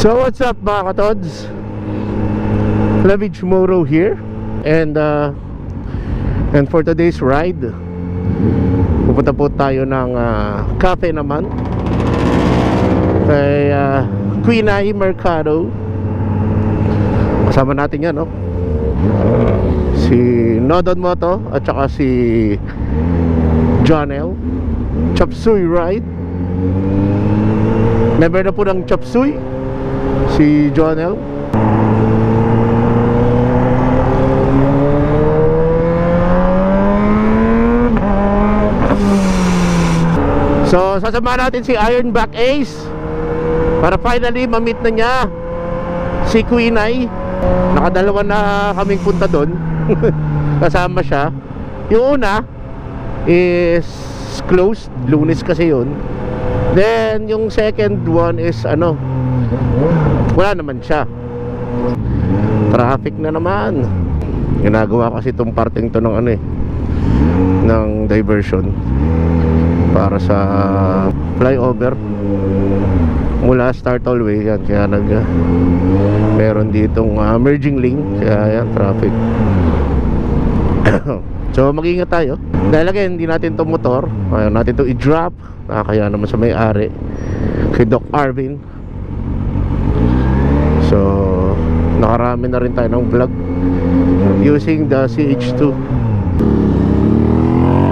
So what's up mga katods? Lavage Moro here, and for today's ride pupunta po tayo ng cafe naman kay Queen Ai Mercado. Kasama natin yan, no? Si Nodon Moto at saka si Jonel. Chop Suey ride. Member na po ng Chop Suey si Jonel. So sasama natin si Ironback Ace para finally ma-meet na niya si Queen Ai. Nakadalawa na kaming punta doon. Kasama siya. Yung una is closed, Lunes kasi yun. Then yung second one is wala naman siya. Traffic na naman. Ginagawa kasi itong parting to ng ng diversion para sa flyover mula Star Tollway yan, kaya meron ditong merging lane, kaya yan, traffic. So mag-ingat tayo dahil again, hindi natin itong motor, ayaw natin ito i-drop, nakakaya naman sa may-ari kay Doc Arvin. So nakarami na rin tayo ng vlog using the CH2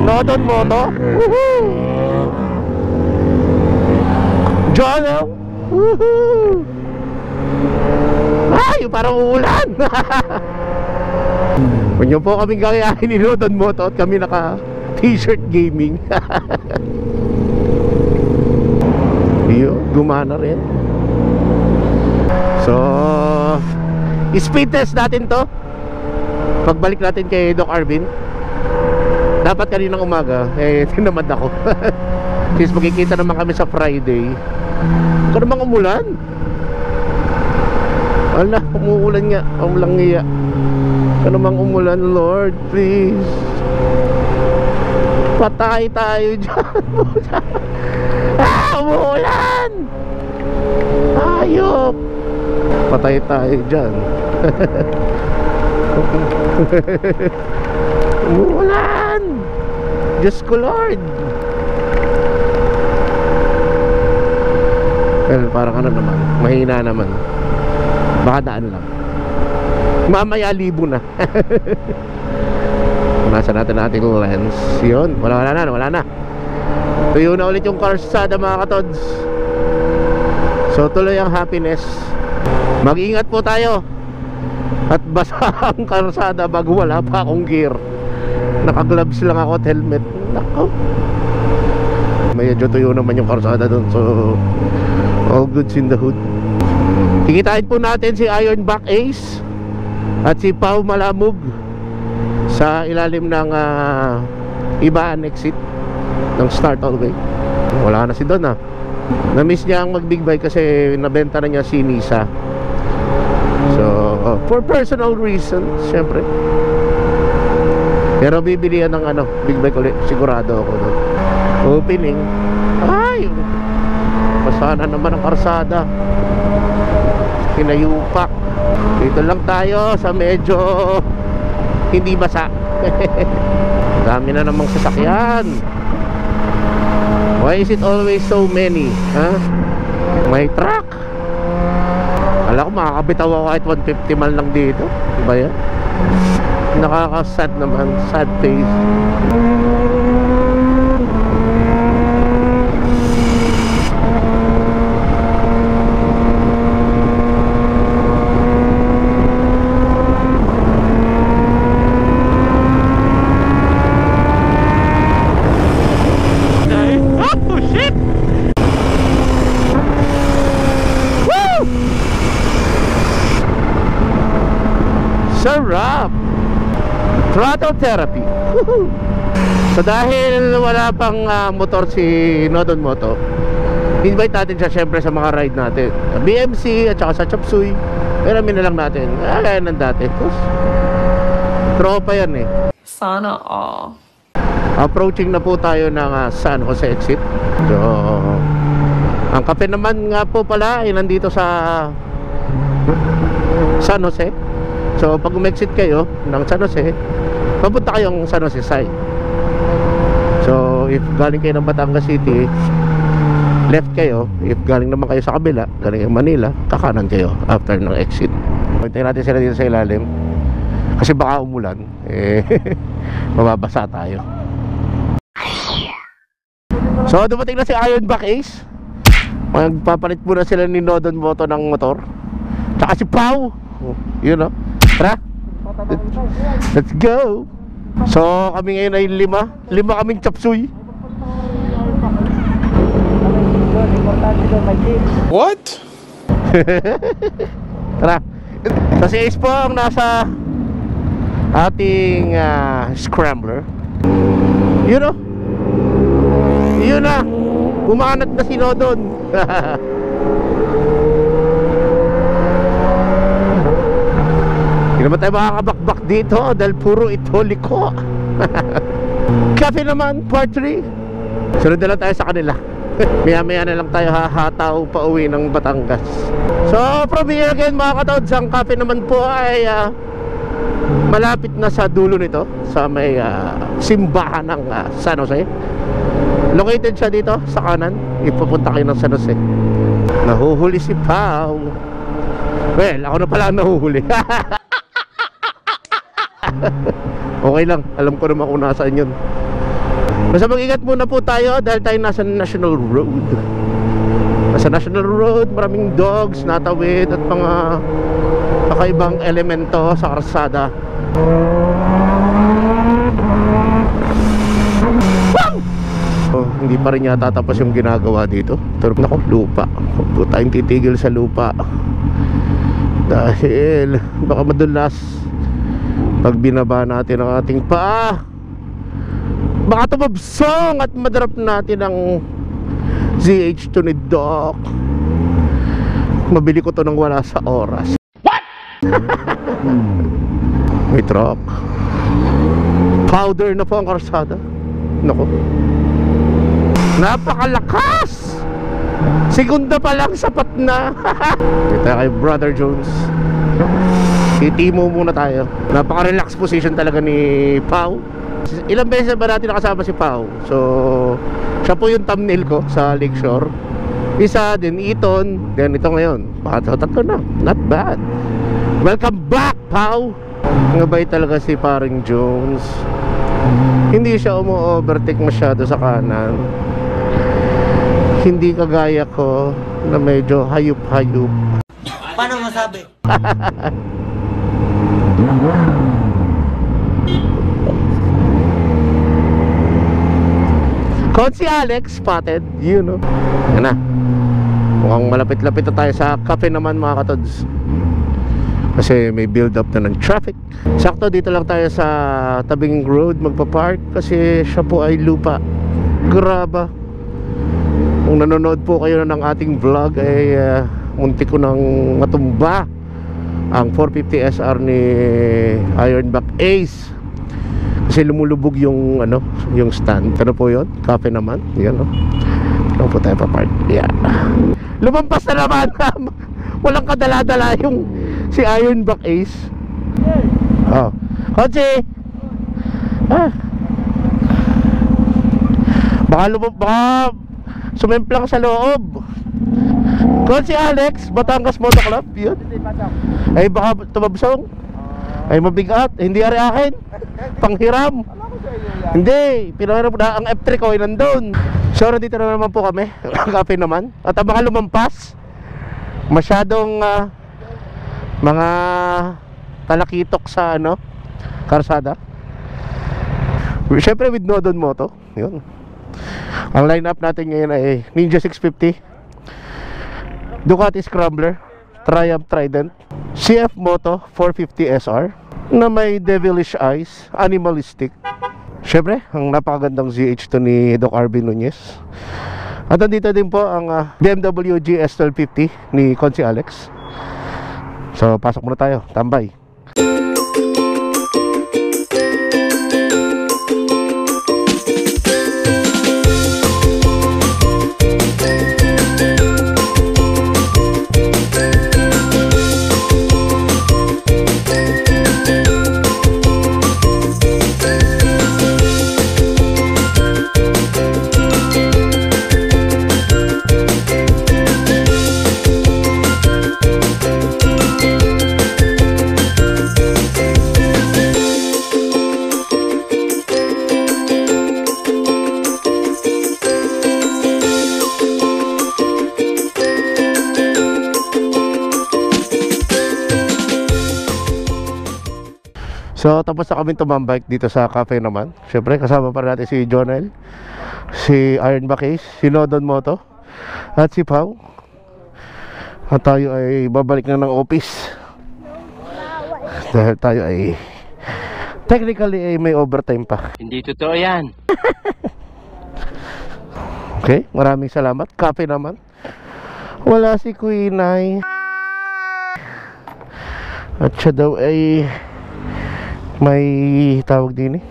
Nodon Moto. Woohoo! Jonel! Woohoo! Ay, parang uulan. Huwag niyo po kaming gagayahin ni Nodon Moto at kami naka t-shirt gaming. Iyo, gumana rin. So speed test natin to pagbalik natin kay Doc Arvin. Dapat kaninang umaga tinamad ako. Since magkikita naman kami sa Friday. Kung namang umulan, ala, umuulan nga. Umulang iya. Kung namang umulan, Lord, please, patay tayo dyan. Umuulan, ayop, patay tayo dyan. Umuulan, Diyos ko Lord. Well, parang naman, mahina naman. Baka daan lang. Mamaya libo na. Nasa natin ating lens. Yun, wala na. Tuyo na ulit yung karsada mga katods. So tuloy ang happiness. Mag-ingat po tayo. At basa ang karsada bago wala pa akong gear. Naka-gloves lang ako at helmet. Nako, medyo tuyo naman yung karsada dun. So all goods in the hood. Kikitain po natin si Ironback Ace at si Pau Malamug sa ilalim ng ibaan exit ng Star Tollway. Wala na si Don Na-miss niya ang mag-big bike kasi nabenta na niya si Nisa. So for personal reasons, syempre. Pero bibili yan ng big bike ulit, sigurado ako doon. Opening, ay, masana naman ang karsada, kinayupak. Dito lang tayo sa medyo hindi basa. Dami na namang sasakyan. Why is it always so many? May truck. Alam ko makakabitaw ako kahit 150 mal lang dito. Diba yan? Nakaka-sad naman. Sad face. Oh shit! Woo! Sarap! Throttle therapy. So dahil wala pang motor si Nodon Moto, invite natin siya syempre sa mga ride natin, BMC at saka sa Chop Suey. Pero na lang natin kaya ng dati. Tapos tropa yan Sana all. Approaching na po tayo ng San Jose exit. So Ang kape naman nga po pala ay nandito sa San Jose. So pag umexit kayo ng San Jose, papunta kayong San Jose side. So if galing kayo ng Batangas City, left kayo. If galing naman kayo sa kabila, galing ng Manila, kakanan kayo after ng exit. Hintayin natin sila dito sa ilalim kasi baka umulan, mababasa tayo. So dumating na si Ironback Ace. Magpapalit muna sila ni Nodon Moto ng motor. Tsaka si Pau, you know. Tara, let's go. So kami ngayon ay lima kaming chapsuy. What? Tara. Kasi Ace po ang nasa ating scrambler. You know, yun na, bumanat na si Nodon. Hindi naman tayo makakabakbak dito dahil puro ito liko. Cafe naman, part 3. Sunod na lang tayo sa kanila. Maya-maya na lang tayo hahataw pa uwi ng Batangas. So from here again mga katods, ang cafe naman po ay malapit na sa dulo nito, sa may simbahan ng San Jose. Located siya dito sa kanan. Ipupunta kayo ng San Jose. Nahuhuli si Pau. Well, ako na pala ang nahuhuli. Okay lang, alam ko naman kung nasaan yun. Basta mag-ingat muna po tayo dahil tayo nasa National Road. Nasa National Road, maraming dogs, natawid at mga kakaibang elemento sa karsada. Oh, hindi pa rin yata tapos yung ginagawa dito. Pero naku, lupa. Huwag po tayong titigil sa lupa dahil baka madulas pag binaba natin ang ating paa. Baka tumabsong at madrap natin ang ZH2 ni Doc. Mabili ko to nang wala sa oras. What? May truck. Powder na po ang karsada. Naku, napakalakas. Segunda pa lang sapat na. Kita kay Brother Jones. Titimo muna tayo. Napaka-relax position talaga ni Pau. Ilang beses ba natin nakasama si Pau? So siya po yung thumbnail ko sa Lakeshore. Isa din Eton, then ito ngayon. Tatlo na, not bad. Welcome back, Pau. Ngabay talaga si paring Jones. Hindi siya umu-overtake masyado sa kanan. Hindi kagaya ko na medyo hayup-hayup. Paano masabi? Si Alex spotted, you know. Yan na. Mukhang malapit-lapit na tayo sa cafe naman mga katods. Kasi may build up na ng traffic. Sakto dito lang tayo sa tabing road magpa-park kasi siya po ay lupa. Graba. Kung nanonood po kayo ng ating vlog ay muntik ko nang matumba ang 450 SR ni Ironback Ace. Kasi lumulubog yung yung stand. Ano po yun? Cafe naman. Yan o. Ano po tayo pa-park? Yeah. Lumampas na naman. Walang kadala-dala yung si Ironback Ace. Oh. Kotse! Baka sumemplang sa loob. Kotse Alex, Batangas Moto Club. Yun. Ay baka tumabsong. Ay mabigat. Hindi ari akin. Panghiram. Hindi, pinahiram na ang F3 ko ay nandun. So dito na naman po kami. Cafe naman. At ang mga lumampas, masyadong mga talakitok sa karsada. Siyempre with Nodon Moto. Yun. Ang lineup natin ngayon ay Ninja 650, Ducati Scrambler, Triumph Trident, CF Moto 450 SR na may devilish eyes, animalistic. Siyempre, ang napakagandang ZH2 ni Doc RB Nunez. At nandito din po ang BMW GS 1250 ni Consi Alex. So, pasok muna tayo. Tambay. So tapos na kami tumambike dito sa cafe naman. Siyempre kasama pa natin si Jonel, si Ironback Ace, si Nodon Moto, at si Pau. At tayo ay babalik na ng office dahil tayo ay technically ay may overtime pa. Hindi totoo yan. Okay, maraming salamat. Cafe naman. Wala si Queen ay. At siya daw ay may tawag din eh.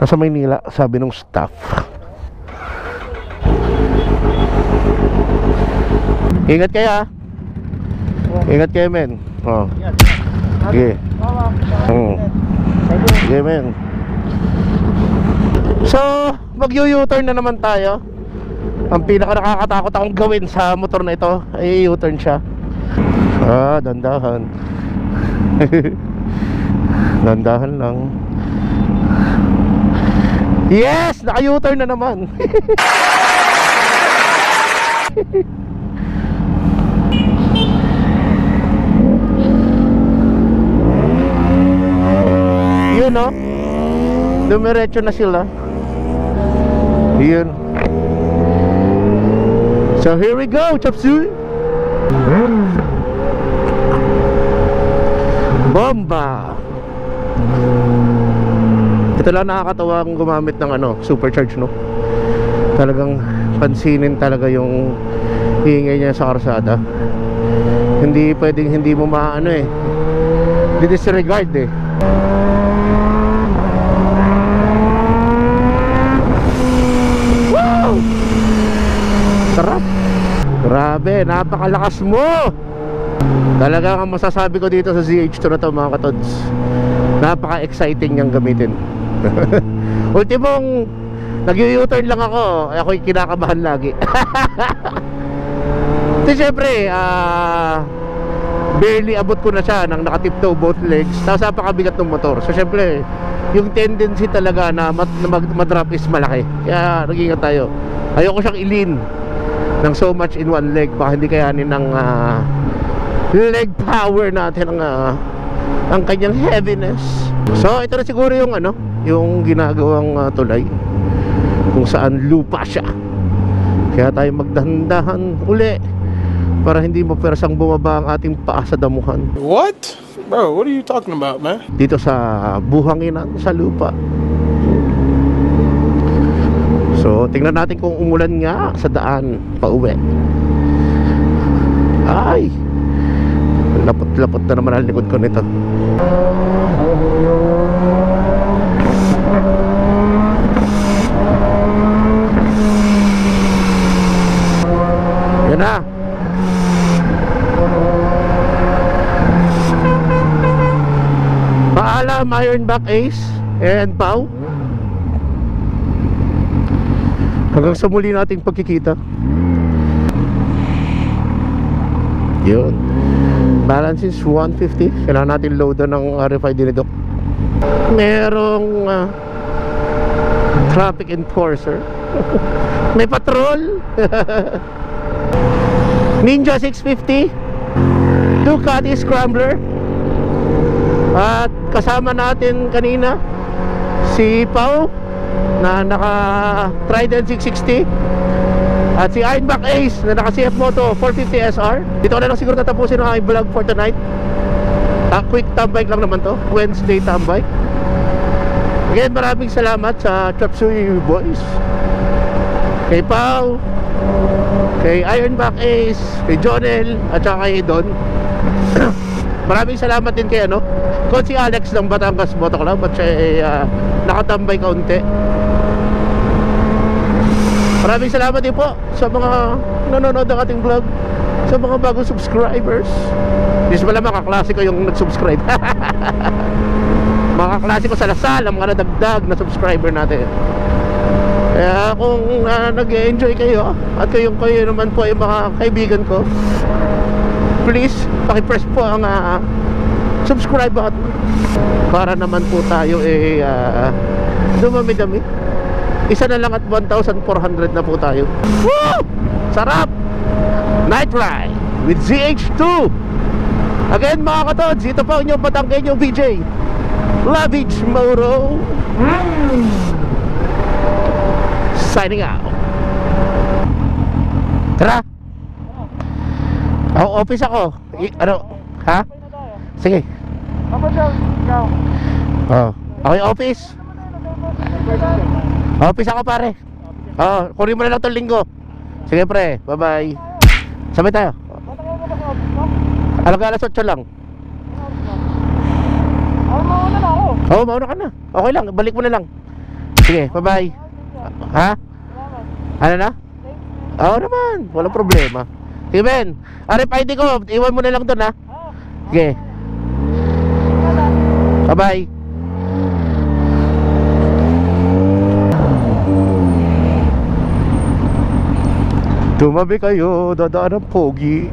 Nasa Maynila, sabi nung staff. Ingat kayo, ingat kayo, men. Oh. Okay. Okay, men. So, mag-u-turn na naman tayo. Ang pinaka nakakatakot akong gawin sa motor na ito ay u-turn siya. Dandahan. Dandahan lang. Yes! Naka-u-turn na naman. Yun, no? Dumiretso na sila. Yun. So here we go, Chapsuy. Bomba. Ito lang nakakatawang gumamit ng supercharge, no? Talagang pansinin talaga yung hingay niya sa karsada. Hindi pwedeng hindi mo disregard eh. Wow! Sarap. Grabe, napakalakas mo. Talaga ang masasabi ko dito sa ZH2 na to, mga katods. Napaka-exciting niyang gamitin. Ultimong nag-u-turn lang ako'y kinakabahan lagi. Kasi syempre barely abot ko na siya nang nakatiptoe both legs. Tapos napakabigat ng motor. So syempre yung tendency talaga na madrop is malaki. Kaya nag-ingat tayo. Ayoko siyang ilin ng so much in one leg. Baka hindi kayanin ng leg power natin ang kanyang heaviness. So ito na siguro yung yung ginagawang tulay kung saan lupa siya. Kaya tayo magdahan-dahan uli para hindi mapersang bumaba ang ating paa sa damuhan. What? Bro, what are you talking about, man? Dito sa buhanginan sa lupa. So tingnan natin kung umulan nga sa daan pauwi. Ay, lapot-lapot na naman ang likod ko nito. Yan na. Paalam, Ironback Ace and Pau. Hanggang sa muli nating pagkikita. Yun. Balance is 150. Kailangan natin loadan ng RFID ni Doc. Merong traffic enforcer. May patrol. Ninja 650, Ducati Scrambler. At kasama natin kanina si Pau na naka Trident 660, at si Ironback Ace na naka CF Moto 450 SR. Dito ko na lang siguro tatapusin ang aking vlog for tonight. Quick tambike lang naman to, Wednesday tambike. Again, maraming salamat sa Chapsuy Boys, kay Pau, kay Ironback Ace, kay Jonel, at saka kay Don. Maraming salamat din kay Coach Alex ng Batangas Moto Club, at siya ay nakatambay kaunti. Maraming salamat din po sa mga nanonood ng ating vlog, sa mga bagong subscribers. Hindi pala mga kaklase ko yung nag-subscribe. Mga kaklase ko sa Lasal, ang mga nadagdag na subscriber natin. Kaya kung nag-enjoy kayo at kayo naman po ay mga kaibigan ko, please paki-press po ang subscribe button para naman po tayo dumami-dami. Isa na lang at 1,400 na po tayo. Woo! Sarap! Night ride with ZH2. Again mga katods, ito po inyong Batanggenyo VJ. Lavage Moto signing out. Tara. Ako, office ako. Ano? Ha? Sige. Oh, ako yung office. Office ako pare. Oh, kunin mo na lang 'tong linggo. Sige pre, bye-bye. Sabay tayo. Alas 8 lang. Mauna na ako. Oo, mauna ka na. Okay lang, balik mo na lang. Sige, bye-bye. Ha? Ano na? Oo naman, walang problema. Sige Ben, RFID ko, iwan mo na lang doon ha. Sige. Bye-bye. Tumabi kayo, dadaan ang pogi.